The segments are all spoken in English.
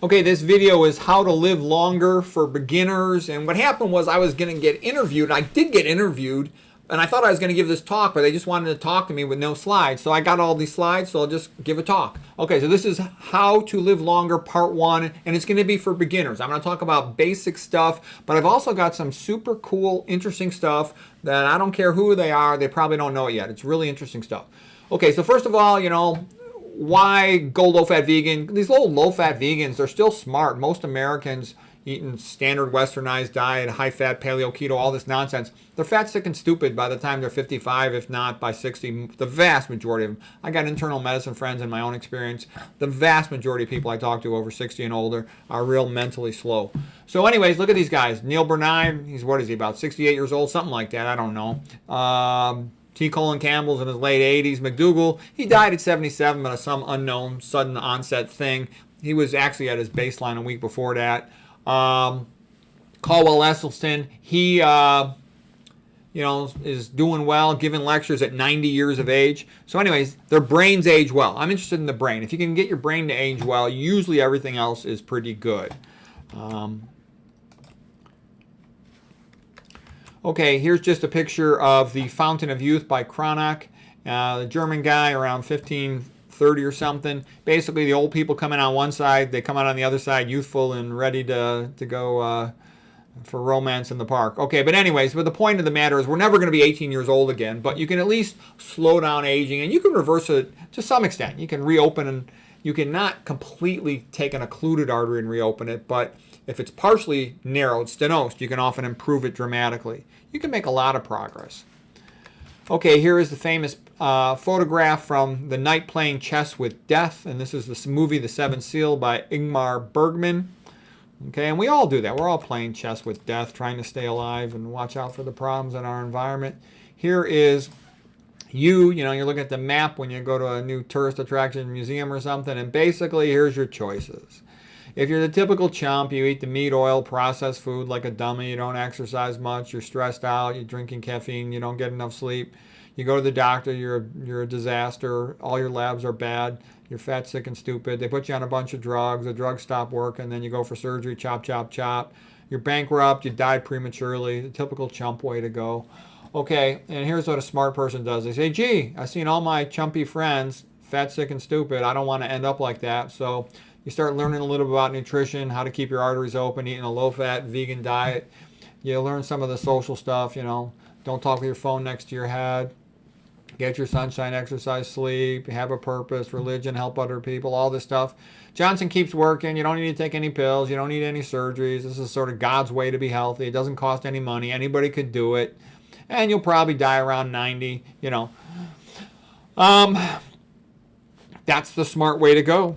Okay, this video is how to live longer for beginners. And what happened was I was going to get interviewed. I did get interviewed, and I thought I was going to give this talk, but they just wanted to talk to me with no slides. So I got all these slides, so I'll just give a talk. Okay, so this is how to live longer, part 1, and it's going to be for beginners. I'm going to talk about basic stuff, but I've also got some super cool, interesting stuff that I don't care who they are, they probably don't know it yet. It's really interesting stuff. Okay, so first of all, why go low-fat vegan? These little low-fat vegans, they're still smart. Most Americans eating standard westernized diet, high-fat, paleo, keto, all this nonsense, they're fat, sick, and stupid by the time they're 55, if not by 60. The vast majority of them. I got internal medicine friends in my own experience. The vast majority of people I talk to over 60 and older are real mentally slow. So anyways, look at these guys. Neil Bernard, what is he, about 68 years old? Something like that. I don't know. T. Colin Campbell's in his late 80s. McDougall, he died at 77, but some unknown sudden onset thing. He was actually at his baseline a week before that. Caldwell Esselstyn, he, is doing well, giving lectures at 90 years of age. So anyways, their brains age well. I'm interested in the brain. If you can get your brain to age well, usually everything else is pretty good. Okay, here's just a picture of the Fountain of Youth by Cranach. The German guy around 1530 or something. Basically, the old people come in on one side, they come out on the other side youthful and ready to go for romance in the park. Okay, but anyways, but the point of the matter is we're never going to be 18 years old again, but you can at least slow down aging, and you can reverse it to some extent. You can reopen, and you can not completely take an occluded artery and reopen it, but if it's partially narrowed, stenosed, you can often improve it dramatically. You can make a lot of progress. Okay, here is the famous photograph from The Night Playing Chess with Death, and this is the movie The Seventh Seal by Ingmar Bergman. Okay, and we all do that. We're all playing chess with death, trying to stay alive and watch out for the problems in our environment. Here is you're looking at the map when you go to a new tourist attraction museum or something, and basically here's your choices. If you're the typical chump, you eat the meat, oil, processed food like a dummy, you don't exercise much, you're stressed out, you're drinking caffeine, you don't get enough sleep, you go to the doctor, you're a disaster, all your labs are bad, you're fat, sick, and stupid, they put you on a bunch of drugs, the drugs stop working, then you go for surgery, chop, chop, chop, you're bankrupt, you died prematurely, the typical chump way to go. Okay, and here's what a smart person does. They say, gee, I've seen all my chumpy friends, fat, sick, and stupid, I don't want to end up like that, so you start learning a little bit about nutrition, how to keep your arteries open, eating a low-fat vegan diet. You learn some of the social stuff, don't talk with your phone next to your head. Get your sunshine, exercise, sleep, have a purpose, religion, help other people, all this stuff. Johnson keeps working. You don't need to take any pills. You don't need any surgeries. This is sort of God's way to be healthy. It doesn't cost any money. Anybody could do it. And you'll probably die around 90, That's the smart way to go.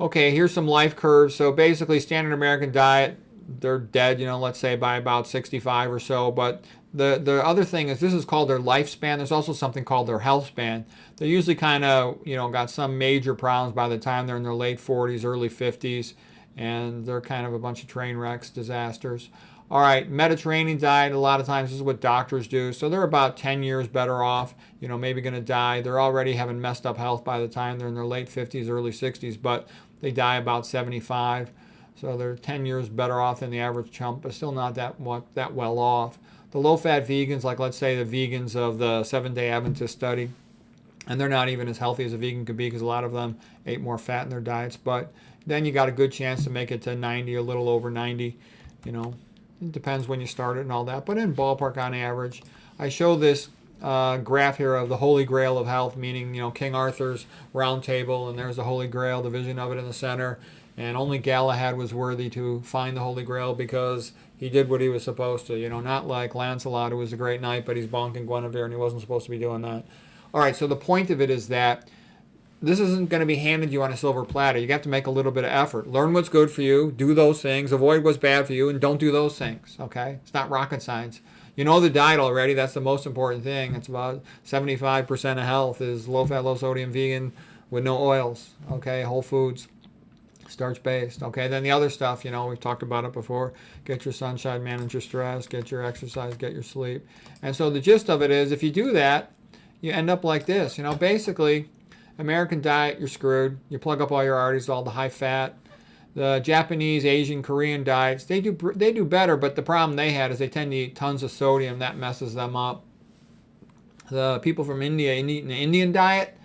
Okay, here's some life curves. So basically, standard American diet, they're dead, let's say by about 65 or so. But the other thing is this is called their lifespan. There's also something called their health span. They're usually kind of, got some major problems by the time they're in their late 40s, early 50s. And they're kind of a bunch of train wrecks, disasters. All right, Mediterranean diet, a lot of times this is what doctors do. So they're about 10 years better off, maybe going to die. They're already having messed up health by the time they're in their late 50s, early 60s, but they die about 75. So they're 10 years better off than the average chump, but still not that well off. The low-fat vegans, like let's say the vegans of the Seventh-day Adventist study, and they're not even as healthy as a vegan could be because a lot of them ate more fat in their diets, but then you got a good chance to make it to 90, a little over 90, It depends when you start it and all that, but in ballpark on average. I show this graph here of the Holy Grail of health, meaning, King Arthur's round table, and there's the Holy Grail, the vision of it in the center. And only Galahad was worthy to find the Holy Grail because he did what he was supposed to. Not like Lancelot, who was a great knight, but he's bonking Guinevere, and he wasn't supposed to be doing that. All right, so the point of it is that this isn't going to be handed you on a silver platter. You have to make a little bit of effort. Learn what's good for you, do those things, avoid what's bad for you, and don't do those things, okay? It's not rocket science. You know the diet already. That's the most important thing. It's about 75% of health is low-fat, low-sodium vegan with no oils, okay? Whole foods, starch-based, okay? Then the other stuff, we've talked about it before. Get your sunshine, manage your stress, get your exercise, get your sleep. And so the gist of it is if you do that, you end up like this. Basically, American diet, you're screwed. You plug up all your arteries, all the high fat. The Japanese, Asian, Korean diets, they do better, but the problem they had is they tend to eat tons of sodium. That messes them up. The people from India eat an Indian diet.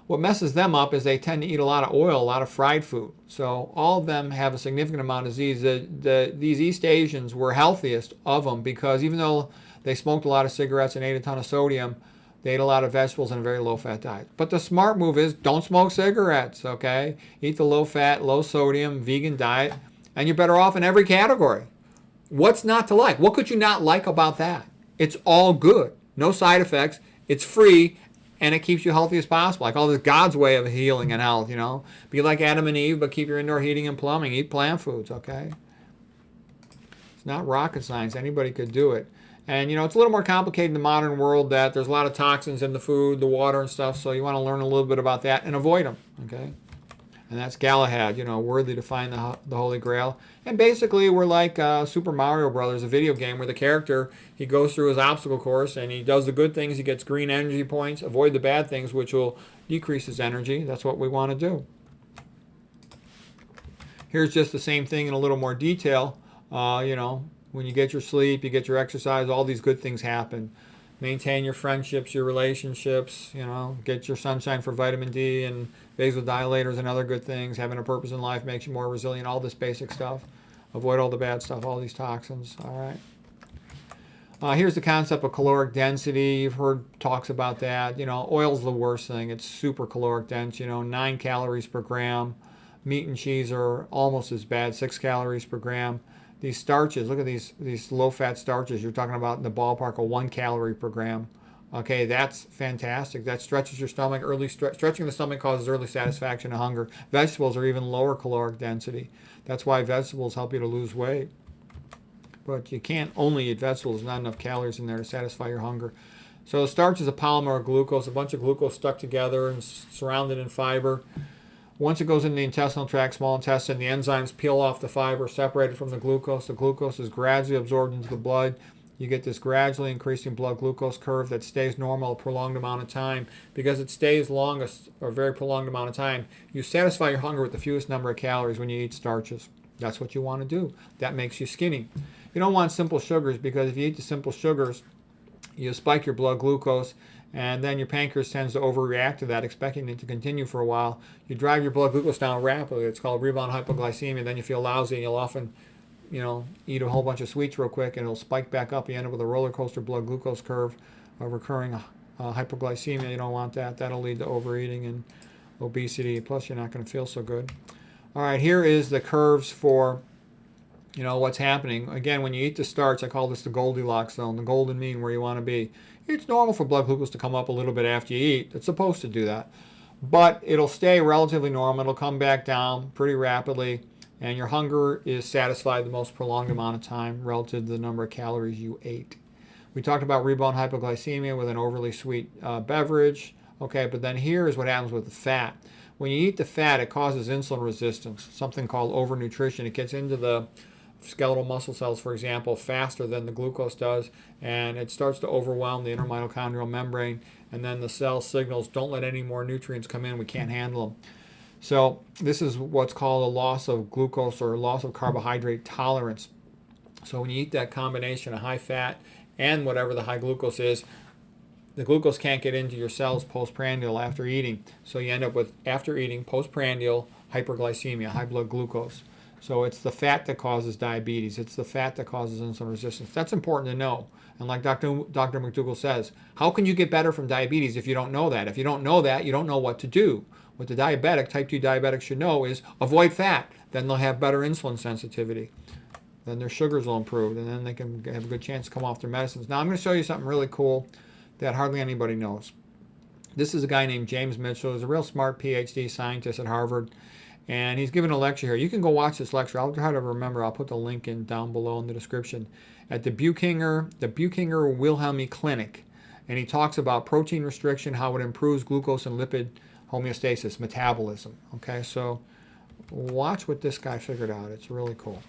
What messes them up is they tend to eat a lot of oil, a lot of fried food. So all of them have a significant amount of disease. These East Asians were healthiest of them because even though they smoked a lot of cigarettes and ate a ton of sodium, they ate a lot of vegetables and a very low-fat diet. But the smart move is don't smoke cigarettes, okay? Eat the low-fat, low-sodium, vegan diet, and you're better off in every category. What's not to like? What could you not like about that? It's all good. No side effects. It's free, and it keeps you healthy as possible. Like all this God's way of healing and health, you know? Be like Adam and Eve, but keep your indoor heating and plumbing. Eat plant foods, okay? It's not rocket science. Anybody could do it. And, you know, it's a little more complicated in the modern world that there's a lot of toxins in the food, the water and stuff, so you want to learn a little bit about that and avoid them, okay? And that's Galahad, you know, worthy to find the Holy Grail. And basically, we're like Super Mario Brothers, a video game where the character, he goes through his obstacle course and he does the good things, he gets green energy points, avoid the bad things, which will decrease his energy. That's what we want to do. Here's just the same thing in a little more detail, you know. When you get your sleep, you get your exercise, all these good things happen. Maintain your friendships, your relationships, you know, get your sunshine for vitamin D and vasodilators and other good things. Having a purpose in life makes you more resilient, all this basic stuff. Avoid all the bad stuff, all these toxins, all right. Here's the concept of caloric density. You've heard talks about that. You know, oil's the worst thing. It's super caloric dense, you know, 9 calories per gram. Meat and cheese are almost as bad, 6 calories per gram. These starches, look at these low-fat starches. You're talking about in the ballpark of 1 calorie per gram. Okay, that's fantastic. That stretches your stomach. Stretching the stomach causes early satisfaction and hunger. Vegetables are even lower caloric density. That's why vegetables help you to lose weight. But you can't only eat vegetables. There's not enough calories in there to satisfy your hunger. So starch is a polymer of glucose, a bunch of glucose stuck together and surrounded in fiber. Once it goes into the intestinal tract, small intestine, the enzymes peel off the fiber, separated from the glucose. The glucose is gradually absorbed into the blood. You get this gradually increasing blood glucose curve that stays normal a prolonged amount of time. Because it stays longest or a very prolonged amount of time, you satisfy your hunger with the fewest number of calories when you eat starches. That's what you want to do. That makes you skinny. You don't want simple sugars because if you eat the simple sugars, you spike your blood glucose, and then your pancreas tends to overreact to that, expecting it to continue for a while. You drive your blood glucose down rapidly. It's called rebound hypoglycemia. Then you feel lousy, and you'll often, you know, eat a whole bunch of sweets real quick, and it'll spike back up. You end up with a roller coaster blood glucose curve, a recurring hypoglycemia. You don't want that. That'll lead to overeating and obesity. Plus, you're not going to feel so good. All right, here is the curves for, you know, what's happening. Again, when you eat the starch, I call this the Goldilocks zone, the golden mean where you want to be. It's normal for blood glucose to come up a little bit after you eat. It's supposed to do that. But it'll stay relatively normal. It'll come back down pretty rapidly. And your hunger is satisfied the most prolonged amount of time relative to the number of calories you ate. We talked about rebound hypoglycemia with an overly sweet beverage. Okay, but then here is what happens with the fat. When you eat the fat, it causes insulin resistance, something called overnutrition. It gets into the skeletal muscle cells, for example, faster than the glucose does, and it starts to overwhelm the intermitochondrial membrane, and then the cell signals, don't let any more nutrients come in, we can't handle them. So this is what's called a loss of glucose or loss of carbohydrate tolerance. So when you eat that combination of high fat and whatever the high glucose is, the glucose can't get into your cells postprandial after eating. So you end up with, after eating, postprandial hyperglycemia, high blood glucose. So it's the fat that causes diabetes. It's the fat that causes insulin resistance. That's important to know. And like Dr. McDougall says, how can you get better from diabetes if you don't know that? If you don't know that, you don't know what to do. What the diabetic, type 2 diabetic should know is avoid fat. Then they'll have better insulin sensitivity. Then their sugars will improve, and then they can have a good chance to come off their medicines. Now I'm going to show you something really cool that hardly anybody knows. This is a guy named James Mitchell. He's a real smart PhD scientist at Harvard. And he's giving a lecture here. You can go watch this lecture. I'll try to remember. I'll put the link in down below in the description. At the Buchinger Wilhelmi Clinic. And he talks about protein restriction, how it improves glucose and lipid homeostasis, metabolism. Okay, so watch what this guy figured out. It's really cool.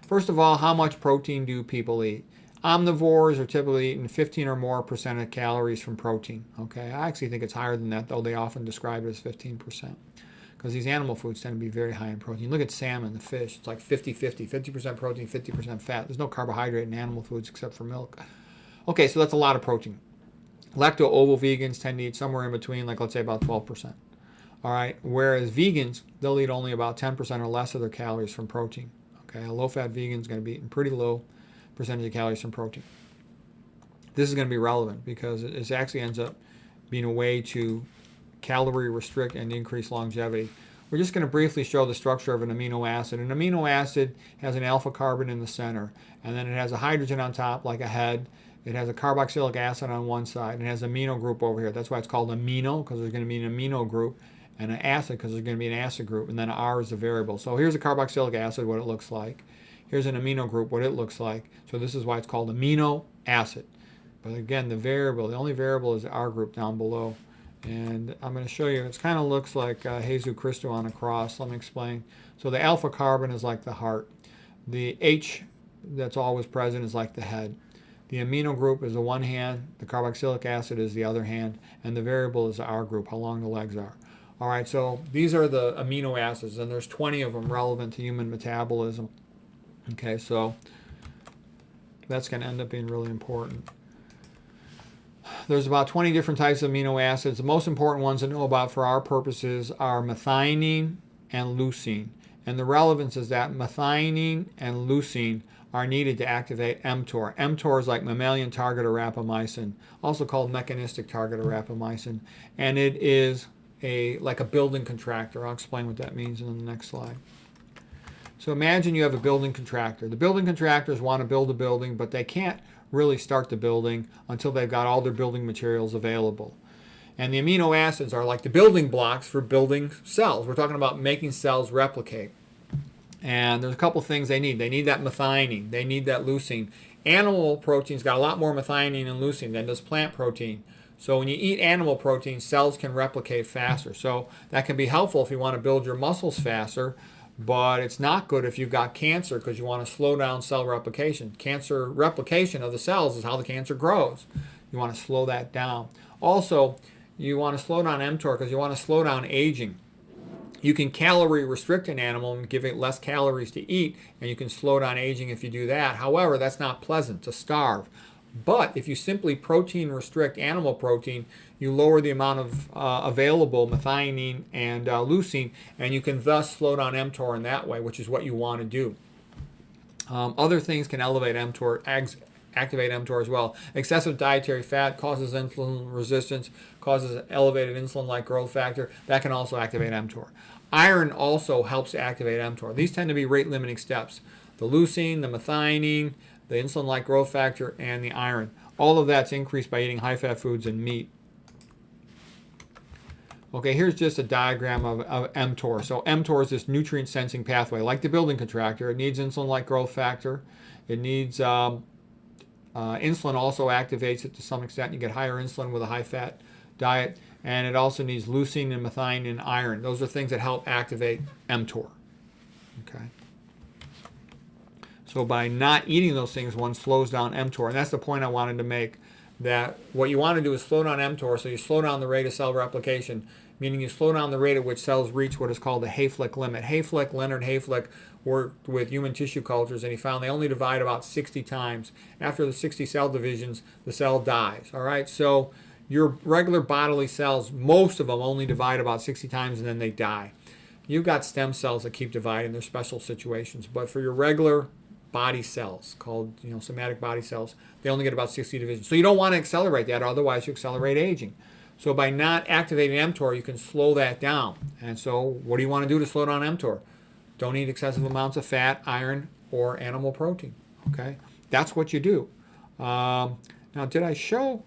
First of all, how much protein do people eat? Omnivores are typically eating 15 or more percent of calories from protein. Okay, I actually think it's higher than that, though they often describe it as 15%. Because these animal foods tend to be very high in protein. Look at salmon, the fish. It's like 50-50, 50% protein, 50% fat. There's no carbohydrate in animal foods except for milk. Okay, so that's a lot of protein. Lacto-ovo vegans tend to eat somewhere in between, like let's say about 12%. All right, whereas vegans, they'll eat only about 10% or less of their calories from protein. Okay, a low-fat vegan is going to be eating pretty low percentage of calories from protein. This is going to be relevant because it actually ends up being a way to calorie restrict and increase longevity. We're just going to briefly show the structure of an amino acid. An amino acid has an alpha carbon in the center, and then it has a hydrogen on top like a head. It has a carboxylic acid on one side, and it has an amino group over here. That's why it's called amino, because there's going to be an amino group, and an acid because there's going to be an acid group, and then R is a variable. So here's a carboxylic acid, what it looks like. Here's an amino group, what it looks like. So this is why it's called amino acid. But again, the only variable is the R group down below. And I'm going to show you, it kind of looks like Jesus Christo on a cross. Let me explain. So the alpha carbon is like the heart. The H that's always present is like the head. The amino group is the one hand, the carboxylic acid is the other hand, and the variable is the R group, how long the legs are. All right, so these are the amino acids, and there's 20 of them relevant to human metabolism. Okay, so that's going to end up being really important. There's about 20 different types of amino acids. The most important ones to know about for our purposes are methionine and leucine. And the relevance is that methionine and leucine are needed to activate mTOR. mTOR is like mammalian target or rapamycin, also called mechanistic target or rapamycin. And it is like a building contractor. I'll explain what that means in the next slide. So imagine you have a building contractor. The building contractors want to build a building, but they can't really start the building until they've got all their building materials available. And the amino acids are like the building blocks for building cells. We're talking about making cells replicate. And there's a couple things they need. They need that methionine. They need that leucine. Animal protein's got a lot more methionine and leucine than does plant protein. So when you eat animal protein, cells can replicate faster. So that can be helpful if you want to build your muscles faster. But it's not good if you've got cancer because you want to slow down cell replication. Cancer replication of the cells is how the cancer grows. You want to slow that down. Also, you want to slow down mTOR because you want to slow down aging. You can calorie restrict an animal and give it less calories to eat, and you can slow down aging if you do that. However, that's not pleasant to starve. But if you simply protein restrict animal protein, you lower the amount of available methionine and leucine, and you can thus slow down mTOR in that way, which is what you want to do. Other things can elevate mTOR, activate mTOR as well. Excessive dietary fat causes insulin resistance, causes elevated insulin-like growth factor. That can also activate mTOR. Iron also helps to activate mTOR. These tend to be rate-limiting steps. The leucine, the methionine, the insulin-like growth factor, and the iron. All of that's increased by eating high-fat foods and meat. Okay, here's just a diagram of mTOR. So mTOR is this nutrient-sensing pathway. Like the building contractor, it needs insulin-like growth factor. It needs insulin also activates it to some extent. You get higher insulin with a high-fat diet. And it also needs leucine and methionine and iron. Those are things that help activate mTOR. Okay. So by not eating those things, one slows down mTOR. And that's the point I wanted to make, that what you want to do is slow down mTOR, so you slow down the rate of cell replication, meaning you slow down the rate at which cells reach what is called the Haylick limit. Leonard Haylick worked with human tissue cultures, and he found they only divide about 60 times. After the 60 cell divisions, the cell dies. All right, so your regular bodily cells, most of them only divide about 60 times and then they die. You've got stem cells that keep dividing. They're special situations. But for your regular body cells, called somatic body cells, they only get about 60 divisions. So you don't want to accelerate that, otherwise you accelerate aging. So by not activating mTOR, you can slow that down. And so what do you want to do to slow down mTOR? Don't eat excessive amounts of fat, iron, or animal protein. Okay, that's what you do. Now, did I show?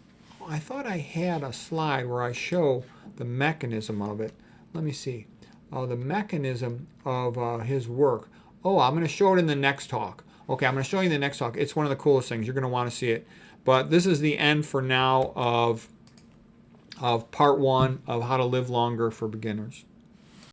I thought I had a slide where I show the mechanism of it. Let me see. The mechanism of his work. Oh, I'm going to show it in the next talk. Okay, I'm going to show you in the next talk. It's one of the coolest things. You're going to want to see it. But this is the end for now of part one of how to live longer for beginners.